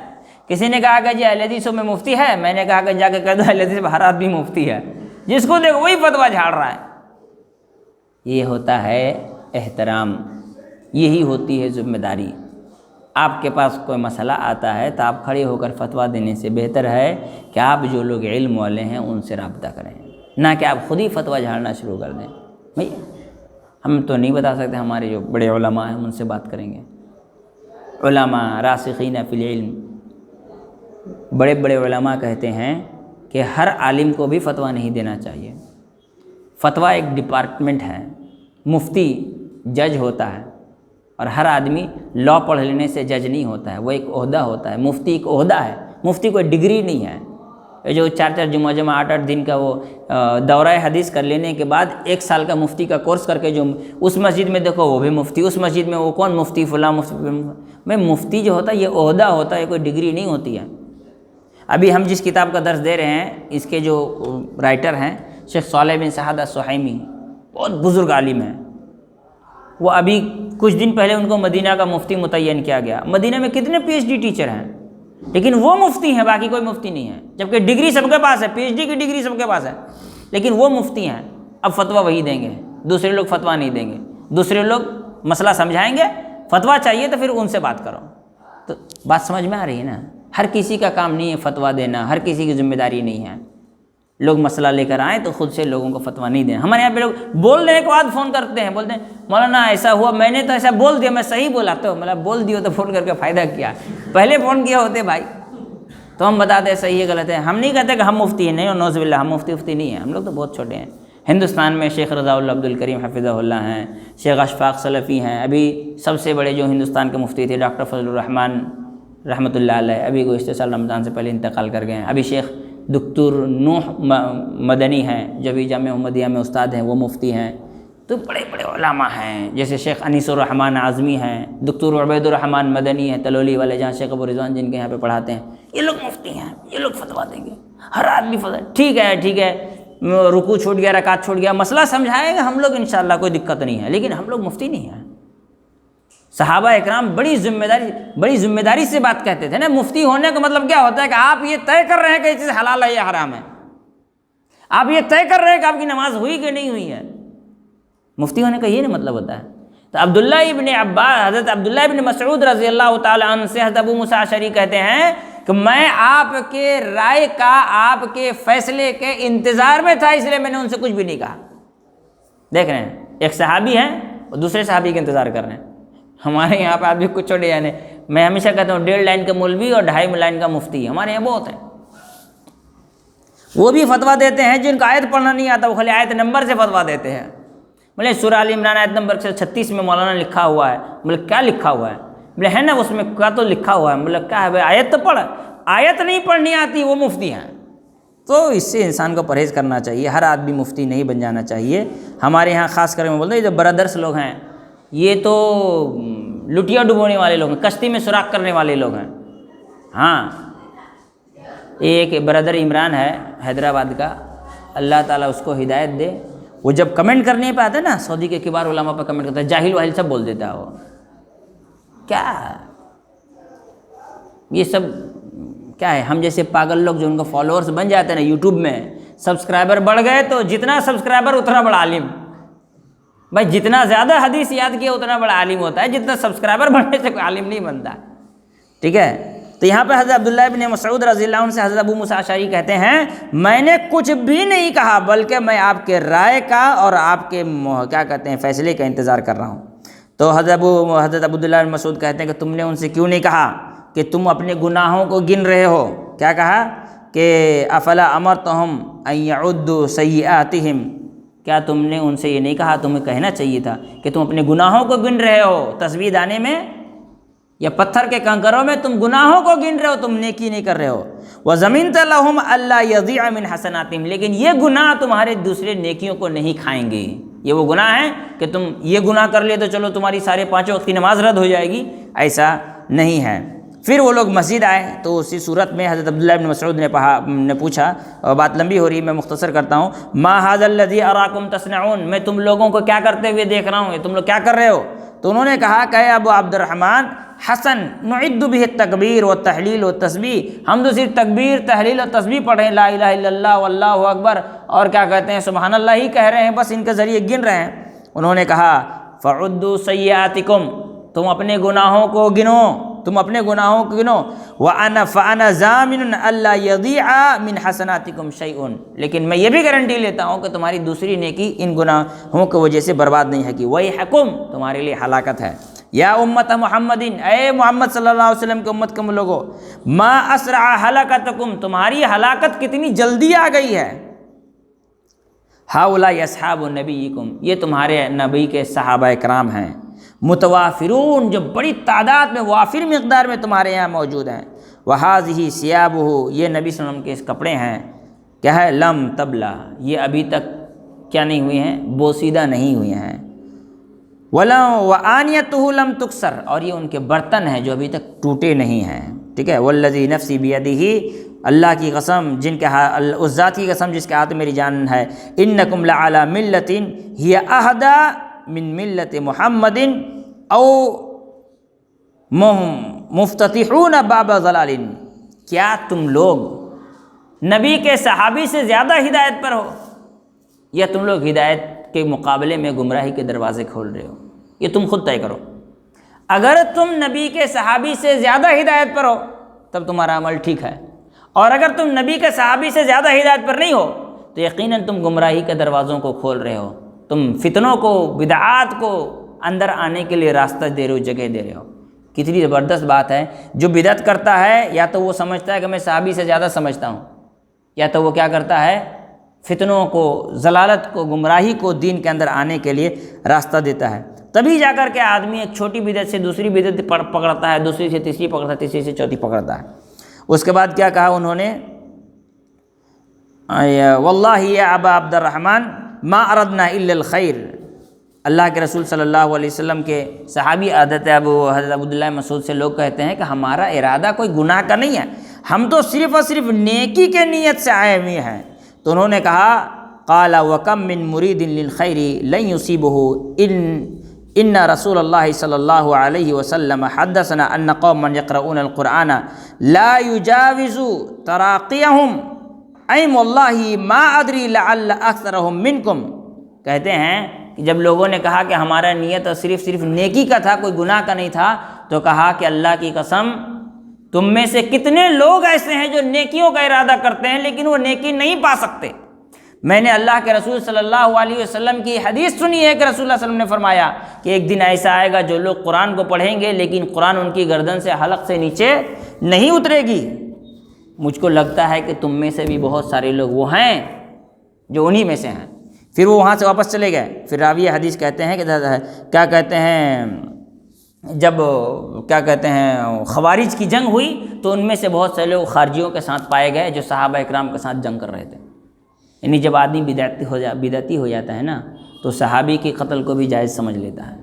کسی نے کہا کہ جی اہل حدیثوں میں مفتی ہے، میں نے کہا کہ جا کے کہہ دو اہل حدیث میں ہر آدمی مفتی ہے، جس کو دیکھو وہی فتویٰ جھاڑ رہا ہے. یہ ہوتا ہے احترام، یہی ہوتی ہے ذمہ داری. آپ کے پاس کوئی مسئلہ آتا ہے تو آپ کھڑے ہو کر فتویٰ دینے سے بہتر ہے کہ آپ جو لوگ علم والے ہیں ان سے رابطہ کریں، نہ کہ آپ خود ہی فتویٰ جھاڑنا شروع کر دیں. بھائی ہم تو نہیں بتا سکتے، ہمارے جو بڑے علماء ہیں ان سے بات کریں گے. علماء راسخین فی العلم، بڑے بڑے علماء کہتے ہیں کہ ہر عالم کو بھی فتویٰ نہیں دینا چاہیے. فتویٰ ایک ڈپارٹمنٹ ہے، مفتی جج ہوتا ہے اور ہر آدمی لا پڑھ لینے سے جج نہیں ہوتا ہے، وہ ایک عہدہ ہوتا ہے. مفتی ایک عہدہ ہے، مفتی کوئی ڈگری نہیں ہے. یہ جو 4 جمعہ 8 دن کا وہ دورہ حدیث کر لینے کے بعد 1 سال کا مفتی کا کورس کر کے جو اس مسجد میں دیکھو وہ بھی مفتی، اس مسجد میں وہ کون مفتی فلاں مفتی. میں مفتی جو ہوتا ہے یہ عہدہ ہوتا ہے، کوئی ڈگری نہیں ہوتی ہے. ابھی ہم جس کتاب کا درس دے رہے ہیں اس کے جو رائٹر ہیں شیخ صالح بن سعد السحیمی، بہت بزرگ عالم ہیں. وہ ابھی کچھ دن پہلے ان کو مدینہ کا مفتی متعین کیا گیا. مدینہ میں کتنے PhD ٹیچر ہیں لیکن وہ مفتی ہیں، باقی کوئی مفتی نہیں ہے. جبکہ ڈگری سب کے پاس ہے، PhD کی ڈگری سب کے پاس ہے، لیکن وہ مفتی ہیں. اب فتویٰ وہی دیں گے، دوسرے لوگ فتویٰ نہیں دیں گے. دوسرے لوگ مسئلہ سمجھائیں گے، فتویٰ چاہیے تو پھر ان سے بات کرو. تو بات سمجھ میں آ رہی ہے نا؟ ہر کسی کا کام نہیں ہے فتویٰ دینا، ہر کسی کی ذمہ داری نہیں ہے. لوگ مسئلہ لے کر آئیں تو خود سے لوگوں کو فتویٰ نہیں دیں. ہمارے یہاں پہ لوگ بول دینے کے بعد فون کرتے ہیں, بولتے ہیں مولانا ایسا ہوا, میں نے تو ایسا بول دیا, میں صحیح بولا, تو مطلب بول دیو تو فون کر کے فائدہ کیا, پہلے فون کیا ہوتے بھائی تو ہم بتاتے ہیں صحیح ہے غلط ہے. ہم نہیں کہتے کہ ہم مفتی ہیں, نہیں, اور نعوذ باللہ ہم مفتی نہیں ہیں, ہم لوگ تو بہت چھوٹے ہیں. ہندوستان میں شیخ رضا اللہ عبد الکریم حفظہ اللہ ہیں, شیخ اشفاق سلفی ہیں, ابھی سب سے بڑے جو ہندوستان کے مفتی تھے ڈاکٹر فضل الرحمن رحمۃ اللہ علیہ, ابھی گزشتہ سال رمضان سے پہلے انتقال کر گئے ہیں. ابھی شیخ دکتور نوح مدنی ہیں جو بھی جامعہ محمدیہ میں استاد ہیں, وہ مفتی ہیں. تو بڑے بڑے علماء ہیں, جیسے شیخ انیس الرحمن اعظمی ہیں, دکتور عبید الرحمن مدنی ہیں تلولی والے, جہاں شیخ ابو رضوان جن کے یہاں پہ پڑھاتے ہیں. یہ لوگ مفتی ہیں, یہ لوگ فتویٰ دیں گے, ہر آدمی فتویٰ, ٹھیک ہے, رکوع چھوٹ گیا, رکعت چھوٹ گیا, مسئلہ سمجھائیں گے ہم لوگ انشاءاللہ, کوئی دقت نہیں ہے, لیکن ہم لوگ مفتی نہیں ہیں. صحابہ اکرام بڑی ذمہ داری سے بات کہتے تھے نا. مفتی ہونے کا مطلب کیا ہوتا ہے کہ آپ یہ طے کر رہے ہیں کہ یہ چیز حلال ہے یا حرام ہے, آپ یہ طے کر رہے ہیں کہ آپ کی نماز ہوئی کہ نہیں ہوئی ہے. مفتی ہونے کا یہ نہیں مطلب ہوتا ہے. تو عبداللہ ابن عباس, حضرت عبداللہ ابن مسعود رضی اللہ تعالی عنہ سے حضرت ابو موسیٰ اشعری کہتے ہیں کہ میں آپ کے رائے کا, آپ کے فیصلے کے انتظار میں تھا, اس لیے میں نے ان سے کچھ بھی نہیں کہا. دیکھ رہے ہیں, ایک صحابی ہیں اور دوسرے صحابی کا انتظار کر رہے ہیں. ہمارے یہاں پہ آدمی کچھ چھوڑے, یعنی میں ہمیشہ کہتا ہوں 1.5 لائن کا مولوی اور 2.5 لائن کا مفتی, ہمارے یہاں بہت ہیں. وہ بھی فتویٰ دیتے ہیں جن کا آیت پڑھنا نہیں آتا, وہ خالی آیت نمبر سے فتویٰ دیتے ہیں. بولے سورہ آل عمران آیت نمبر 36 میں مولانا لکھا ہوا ہے. بولے کیا لکھا ہوا ہے؟ بولے ہے نا اس میں کیا تو لکھا ہوا ہے. بولے کیا ہے بھائی, آیت تو پڑھ, آیت نہیں پڑھنی آتی, وہ مفتی ہیں. تو اس سے انسان کو پرہیز کرنا چاہیے, ہر آدمی مفتی نہیں بن جانا چاہیے. ہمارے یہاں خاص کر میں بولتے ہیں جو برادرس لوگ ہیں, یہ تو لٹیا ڈبونے والے لوگ ہیں, کشتی میں سوراخ کرنے والے لوگ ہیں. ہاں, ایک برادر عمران ہے حیدرآباد کا, اللہ تعالیٰ اس کو ہدایت دے. وہ جب کمنٹ کرنے پہ آتا ہے نا, سعودی کے کبار علماء پہ کمنٹ کرتا ہے, جاہل واہل سب بول دیتا ہے. وہ کیا یہ سب کیا ہے؟ ہم جیسے پاگل لوگ جو ان کو فالوورز بن جاتے ہیں نا یوٹیوب میں, سبسکرائبر بڑھ گئے تو جتنا سبسکرائبر اتنا بڑا عالم. بھائی جتنا زیادہ حدیث یاد کیا اتنا بڑا عالم ہوتا ہے, جتنا سبسکرائبر بڑھنے سے کوئی عالم نہیں بنتا. ٹھیک ہے. تو یہاں پہ حضرت عبداللہ ابن مسعود رضی اللہ عنہ سے حضرت ابو موسیٰ اشعری کہتے ہیں میں نے کچھ بھی نہیں کہا, بلکہ میں آپ کے رائے کا اور آپ کے کیا کہتے ہیں فیصلے کا انتظار کر رہا ہوں. تو حضرت عبداللہ بن مسعود کہتے ہیں کہ تم نے ان سے کیوں نہیں کہا کہ تم اپنے گناہوں کو گن رہے ہو؟ کیا کہا کہ افلا امرتہم ان یعدوا سیئاتہم, کیا تم نے ان سے یہ نہیں کہا, تمہیں کہنا چاہیے تھا کہ تم اپنے گناہوں کو گن رہے ہو, تسبیح دانے میں یا پتھر کے کنکروں میں تم گناہوں کو گن رہے ہو, تم نیکی نہیں کر رہے ہو. وَضَمِنْتَ لَهُمْ أَلَّا يَضِيعَ مِنْ حَسَنَاتِهِمْ, لیکن یہ گناہ تمہارے دوسرے نیکیوں کو نہیں کھائیں گے. یہ وہ گناہ ہیں کہ تم یہ گناہ کر لے تو چلو تمہاری سارے 5 وقت کی نماز رد ہو جائے گی, ایسا نہیں ہے. پھر وہ لوگ مسجد آئے تو اسی صورت میں حضرت عبداللہ بن مسعود نے پوچھا, اور بات لمبی ہو رہی ہے میں مختصر کرتا ہوں, ما هذا الذي اراكم تصنعون, میں تم لوگوں کو کیا کرتے ہوئے دیکھ رہا ہوں, یہ تم لوگ کیا کر رہے ہو؟ تو انہوں نے کہا کہ ابو عبد الرحمن حسن نعد به التکبیر والتحلیل والتسبیح, ہم تو صرف تکبیر تحلیل اور تسبیح پڑھ رہے ہیں, لا الہ الا اللہ واللہ اکبر, اور کیا کہتے ہیں سبحان اللہ ہی کہہ رہے ہیں, بس ان کے ذریعے گن رہے ہیں. انہوں نے کہا فعدوا سیئاتکم, تم اپنے گناہوں کو گنو, تم اپنے گناہوں کو گنو. فانا ضامن الا یضیع من حسناتکم شیء, لیکن میں یہ بھی گارنٹی لیتا ہوں کہ تمہاری دوسری نیکی ان گناہوں کی وجہ سے برباد نہیں ہے, کہ ویحکم, تمہارے لیے ہلاکت ہے. یا امت محمدین, اے محمد صلی اللہ علیہ وسلم کی امت کے لوگوں, ما اسرع ہلاکتکم, تمہاری ہلاکت کتنی جلدی آ گئی ہے. ہؤلاء اصحاب نبیکم, یہ تمہارے نبی کے صحابہ کرام ہیں. متوافرون, جو بڑی تعداد میں وافر مقدار میں تمہارے یہاں موجود ہیں. وہذہ ثیابہ, یہ نبی صلی اللہ علیہ وسلم کے کپڑے ہیں, کیا ہے, لم تبلا, یہ ابھی تک کیا نہیں ہوئے ہیں, بوسیدہ نہیں ہوئے ہیں. وآنیتہ لم تکسر, اور یہ ان کے برتن ہیں جو ابھی تک ٹوٹے نہیں ہیں. ٹھیک ہے. والذی نفسی بیدہ, اللہ کی قسم, جن کے اس ذات کی قسم جس کے ہاتھ میری جان ہے, انکم لعلی ملۃ ہی اہدی من ملت محمد او مفتتحون باب ضلال, کیا تم لوگ نبی کے صحابی سے زیادہ ہدایت پر ہو, یا تم لوگ ہدایت کے مقابلے میں گمراہی کے دروازے کھول رہے ہو؟ یہ تم خود طے کرو. اگر تم نبی کے صحابی سے زیادہ ہدایت پر ہو تب تمہارا عمل ٹھیک ہے, اور اگر تم نبی کے صحابی سے زیادہ ہدایت پر نہیں ہو تو یقیناً تم گمراہی کے دروازوں کو کھول رہے ہو، تم فتنوں کو، بدعات کو اندر آنے کے لیے راستہ دے رہے ہو، جگہ دے رہے ہو۔ کتنی زبردست بات ہے۔ جو بدعت کرتا ہے یا تو وہ سمجھتا ہے کہ میں صحابی سے زیادہ سمجھتا ہوں، یا تو وہ کیا کرتا ہے، فتنوں کو، ضلالت کو، گمراہی کو دین کے اندر آنے کے لیے راستہ دیتا ہے۔ تبھی جا کر کے آدمی ایک چھوٹی بدعت سے دوسری بدعت پکڑتا ہے، دوسری سے تیسری پکڑتا ہے، تیسری سے چوتھی پکڑتا ہے۔ اس کے بعد کیا کہا انہوں نے، واللہ یا ابا عبد الرحمن ما اردنا الا الخیر۔ اللہ کے رسول صلی اللہ علیہ وسلم کے صحابی حضرت حضرت عبداللہ مسعود سے لوگ کہتے ہیں کہ ہمارا ارادہ کوئی گناہ کا نہیں ہے، ہم تو صرف اور صرف نیکی کے نیت سے آئے ہوئے ہیں۔ تو انہوں نے کہا قال وکم من مرید للخیر لن یصیبہ ان رسول اللہ صلی اللہ علیہ وسلم حدثنا ان قوما یقرؤون القرآن لا یجاوز تراقیہم ایم واللہ ما ادری لعل اکثرہم منکم۔ کہتے ہیں کہ جب لوگوں نے کہا کہ ہمارا نیت صرف نیکی کا تھا، کوئی گناہ کا نہیں تھا، تو کہا کہ اللہ کی قسم تم میں سے کتنے لوگ ایسے ہیں جو نیکیوں کا ارادہ کرتے ہیں لیکن وہ نیکی نہیں پا سکتے۔ میں نے اللہ کے رسول صلی اللہ علیہ وسلم کی حدیث سنی ہے کہ رسول اللہ صلی اللہ علیہ وسلم نے فرمایا کہ ایک دن ایسا آئے گا جو لوگ قرآن کو پڑھیں گے لیکن قرآن ان کی گردن سے، حلق سے نیچے نہیں اترے گی۔ مجھ کو لگتا ہے کہ تم میں سے بھی بہت سارے لوگ وہ ہیں جو انہی میں سے ہیں۔ پھر وہ وہاں سے واپس چلے گئے۔ پھر راوی حدیث کہتے ہیں کہ کیا کہتے ہیں، جب کیا کہتے ہیں خوارج کی جنگ ہوئی تو ان میں سے بہت سے لوگ خارجیوں کے ساتھ پائے گئے جو صحابہ اکرام کے ساتھ جنگ کر رہے تھے۔ یعنی جب آدمی بدعتی ہو جاتا ہے نا تو صحابی کے قتل کو بھی جائز سمجھ لیتا ہے۔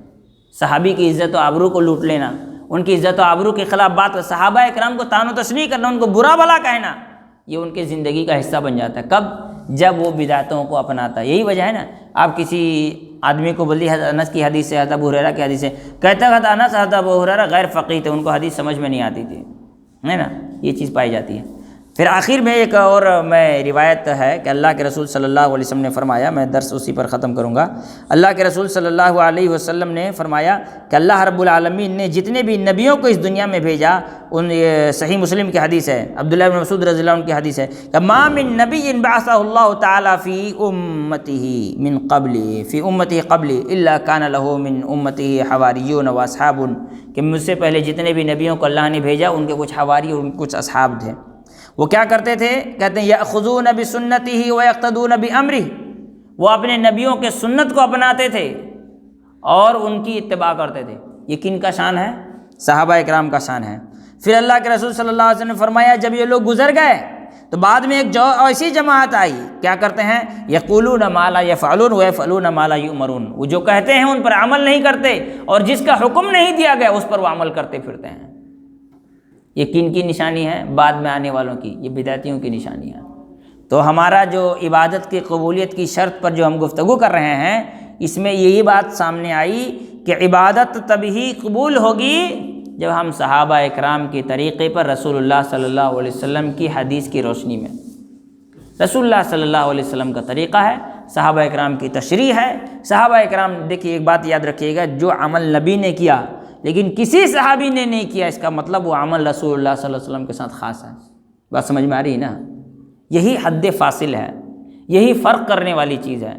صحابی کی عزت و آبرو کو لوٹ لینا، ان کی عزت و آبرو کے خلاف بات، صحابہ اکرام کو طعن و تشنیع کرنا، ان کو برا بھلا کہنا، یہ ان کی زندگی کا حصہ بن جاتا ہے۔ کب؟ جب وہ بدعتوں کو اپناتا ہے۔ یہی وجہ ہے نا، آپ کسی آدمی کو بولی حضرت انس کی حدیث سے، حضرت ابو ہریرہ کی حدیث سے، کہتا ہے حضرت انس، حضرت ابو ہریرہ غیر فقیہ تھے، ان کو حدیث سمجھ میں نہیں آتی تھی، ہے نا، یہ چیز پائی جاتی ہے۔ پھر آخر میں ایک اور روایت ہے کہ اللہ کے رسول صلی اللہ علیہ وسلم نے فرمایا، میں درس اسی پر ختم کروں گا۔ اللہ کے رسول صلی اللہ علیہ وسلم نے فرمایا کہ اللہ رب العالمین نے جتنے بھی نبیوں کو اس دنیا میں بھیجا، ان صحیح مسلم کی حدیث ہے، عبداللہ بن مسعود رضی اللہ عنہ کی حدیث ہے کہ ما من نبی بعثہ اللہ تعالی فی امتہ قبلی الا کان لہ من امتہ حواریون و اصحاب، کہ مجھ سے پہلے جتنے بھی نبیوں کو اللہ نے بھیجا ان کے کچھ حواری اور کچھ اصحاب تھے۔ وہ کیا کرتے تھے؟ کہتے ہیں یأخذون بسنتہ ویقتدون بامرہ، وہ اپنے نبیوں کے سنت کو اپناتے تھے اور ان کی اتباع کرتے تھے۔ یہ کن کا شان ہے؟ صحابہ اکرام کا شان ہے۔ پھر اللہ کے رسول صلی اللہ علیہ وسلم نے فرمایا جب یہ لوگ گزر گئے تو بعد میں ایک ایسی جماعت آئی، کیا کرتے ہیں؟ یقولون ما لا یفعلون ویفعلون ما لا یؤمرون، وہ جو کہتے ہیں ان پر عمل نہیں کرتے اور جس کا حکم نہیں دیا گیا اس پر وہ عمل کرتے پھرتے ہیں۔ یہ کن کی نشانی ہے؟ بعد میں آنے والوں کی، یہ بدعتیوں کی نشانی ہے۔ تو ہمارا جو عبادت کی قبولیت کی شرط پر جو ہم گفتگو کر رہے ہیں، اس میں یہی بات سامنے آئی کہ عبادت تبھی قبول ہوگی جب ہم صحابہ اکرام کے طریقے پر، رسول اللہ صلی اللہ علیہ وسلم کی حدیث کی روشنی میں، رسول اللہ صلی اللہ علیہ وسلم کا طریقہ ہے، صحابہ اکرام کی تشریح ہے۔ صحابہ اکرام، دیکھیے ایک بات یاد رکھیے گا، جو عمل نبی نے کیا لیکن کسی صحابی نے نہیں کیا، اس کا مطلب وہ عمل رسول اللہ صلی اللہ علیہ وسلم کے ساتھ خاص ہے۔ بات سمجھ میں آ رہی ہے نا؟ یہی حد فاصل ہے، یہی فرق کرنے والی چیز ہے۔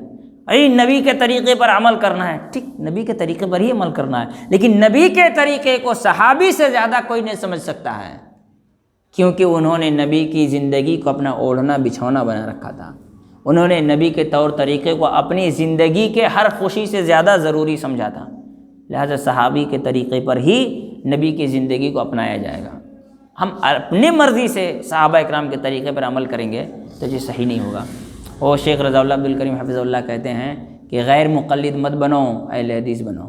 نبی کے طریقے پر عمل کرنا ہے، ٹھیک، نبی کے طریقے پر ہی عمل کرنا ہے، لیکن نبی کے طریقے کو صحابی سے زیادہ کوئی نہیں سمجھ سکتا ہے، کیونکہ انہوں نے نبی کی زندگی کو اپنا اوڑھنا بچھونا بنا رکھا تھا۔ انہوں نے نبی کے طور طریقے کو اپنی زندگی کے ہر خوشی سے زیادہ ضروری سمجھا تھا، لہذا صحابی کے طریقے پر ہی نبی کی زندگی کو اپنایا جائے گا۔ ہم اپنی مرضی سے صحابہ اکرام کے طریقے پر عمل کریں گے تو یہ صحیح نہیں ہوگا۔ اور شیخ رضا اللہ عبد الکریم حفظہ اللہ کہتے ہیں کہ غیر مقلد مت بنو، اہل حدیث بنو۔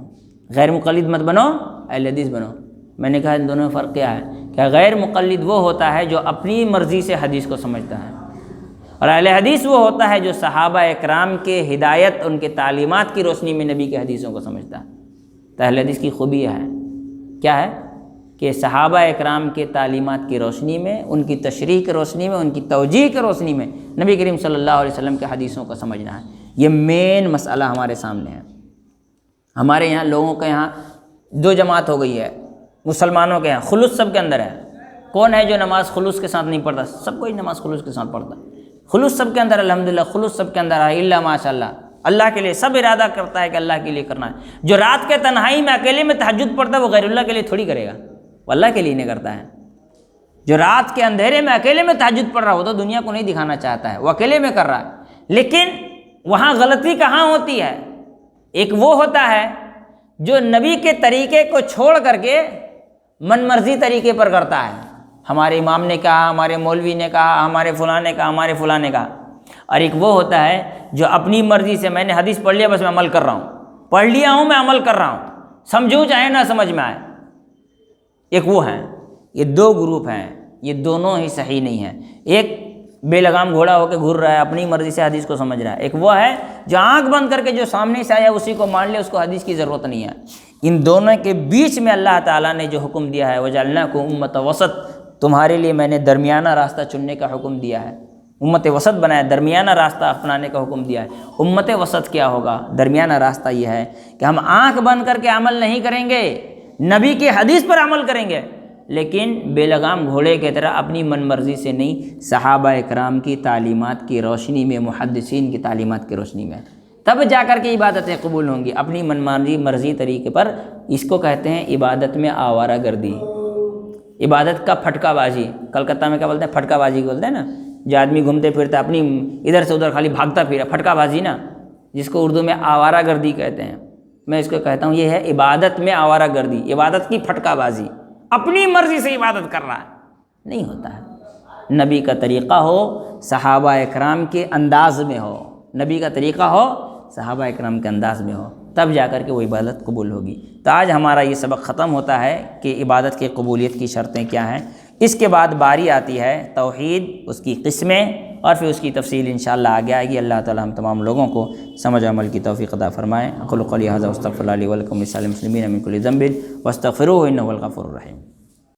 غیر مقلد مت بنو، اہل حدیث بنو۔ میں نے کہا ان دونوں میں فرق کیا ہے؟ کہ غیر مقلد وہ ہوتا ہے جو اپنی مرضی سے حدیث کو سمجھتا ہے، اور اہل حدیث وہ ہوتا ہے جو صحابہ اکرام کے ہدایت، ان کے تعلیمات کی روشنی میں نبی کے حدیثوں کو سمجھتا ہے۔ تو اہل حدیث کی خوبی ہے، کیا ہے؟ کہ صحابہ اکرام کے تعلیمات کی روشنی میں، ان کی تشریح کی روشنی میں، ان کی توجیہ کی روشنی میں نبی کریم صلی اللہ علیہ وسلم کے حدیثوں کو سمجھنا ہے۔ یہ مین مسئلہ ہمارے سامنے ہے۔ ہمارے یہاں لوگوں کے یہاں دو جماعت ہو گئی ہے، مسلمانوں کے یہاں خلوص سب کے اندر ہے۔ کون ہے جو نماز خلوص کے ساتھ نہیں پڑھتا؟ سب کوئی نماز خلوص کے ساتھ پڑھتا، خلوص سب کے اندر الحمدللہ، خلوص سب کے اندر ہے، الا ماشاء اللہ، اللہ کے لیے سب ارادہ کرتا ہے کہ اللہ کے لیے کرنا ہے۔ جو رات کے تنہائی میں اکیلے میں تہجد پڑھتا ہے وہ غیر اللہ کے لیے تھوڑی کرے گا، وہ اللہ کے لیے نہیں کرتا ہے۔ جو رات کے اندھیرے میں اکیلے میں تہجد پڑھ رہا ہو تو دنیا کو نہیں دکھانا چاہتا ہے، وہ اکیلے میں کر رہا ہے۔ لیکن وہاں غلطی کہاں ہوتی ہے؟ ایک وہ ہوتا ہے جو نبی کے طریقے کو چھوڑ کر کے من مرضی طریقے پر کرتا ہے، ہمارے امام نے کہا، ہمارے مولوی نے کہا، ہمارے فلاں نے کہا، ہمارے فلاں نے کہا۔ اور ایک وہ ہوتا ہے جو اپنی مرضی سے، میں نے حدیث پڑھ لیا بس میں عمل کر رہا ہوں، پڑھ لیا ہوں میں عمل کر رہا ہوں، سمجھوں چاہے نہ سمجھ میں آئے۔ ایک وہ ہیں، یہ دو گروپ ہیں، یہ دونوں ہی صحیح نہیں ہیں۔ ایک بے لگام گھوڑا ہو کے گھور رہا ہے، اپنی مرضی سے حدیث کو سمجھ رہا ہے۔ ایک وہ ہے جو آنکھ بند کر کے جو سامنے سے آیا اسی کو مان لے، اس کو حدیث کی ضرورت نہیں ہے۔ ان دونوں کے بیچ میں اللہ تعالیٰ نے جو حکم دیا ہے وَجَعَلْنَاكُمْ أُمَّةً وَسَطًا، تمہارے لیے میں نے درمیانہ راستہ چننے کا حکم دیا ہے، امت وسط بنایا، درمیانہ راستہ اپنانے کا حکم دیا ہے۔ امت وسط کیا ہوگا؟ درمیانہ راستہ یہ ہے کہ ہم آنکھ بند کر کے عمل نہیں کریں گے، نبی کی حدیث پر عمل کریں گے، لیکن بے لگام گھوڑے کی طرح اپنی من مرضی سے نہیں، صحابہ اکرام کی تعلیمات کی روشنی میں، محدثین کی تعلیمات کی روشنی میں، تب جا کر کے عبادتیں قبول ہوں گی۔ اپنی من مرضی طریقے پر، اس کو کہتے ہیں عبادت میں آوارہ گردی، عبادت کا پھٹکا بازی۔ کلکتہ میں کیا بولتے ہیں؟ پھٹکا بازی بولتے ہیں نا، جو آدمی گھومتے پھرتا اپنی ادھر سے ادھر خالی بھاگتا پھرا، پھٹکا بازی نا، جس کو اردو میں آوارہ گردی کہتے ہیں۔ میں اس کو کہتا ہوں یہ ہے عبادت میں آوارہ گردی، عبادت کی پھٹکا بازی، اپنی مرضی سے عبادت کر رہا ہے، نہیں ہوتا ہے۔ نبی کا طریقہ ہو، صحابہ اکرام کے انداز میں ہو، نبی کا طریقہ ہو، صحابہ اکرام کے انداز میں ہو، تب جا کر کے وہ عبادت قبول ہوگی۔ تو آج ہمارا یہ سبق ختم ہوتا ہے کہ عبادت کی قبولیت کی شرطیں کیا ہیں۔ اس کے بعد باری آتی ہے توحید، اس کی قسمیں، اور پھر اس کی تفصیل انشاءاللہ آگے آئے گی۔ اللہ تعالی ہم تمام لوگوں کو سمجھ و عمل کی توفیق عطا فرمائے۔ اقول قولی ھذا واستغفر اللہ لی ولکم ولسائر المسلمین من کل ذنب واستغفروہ انہ هو الغفور الرحیم۔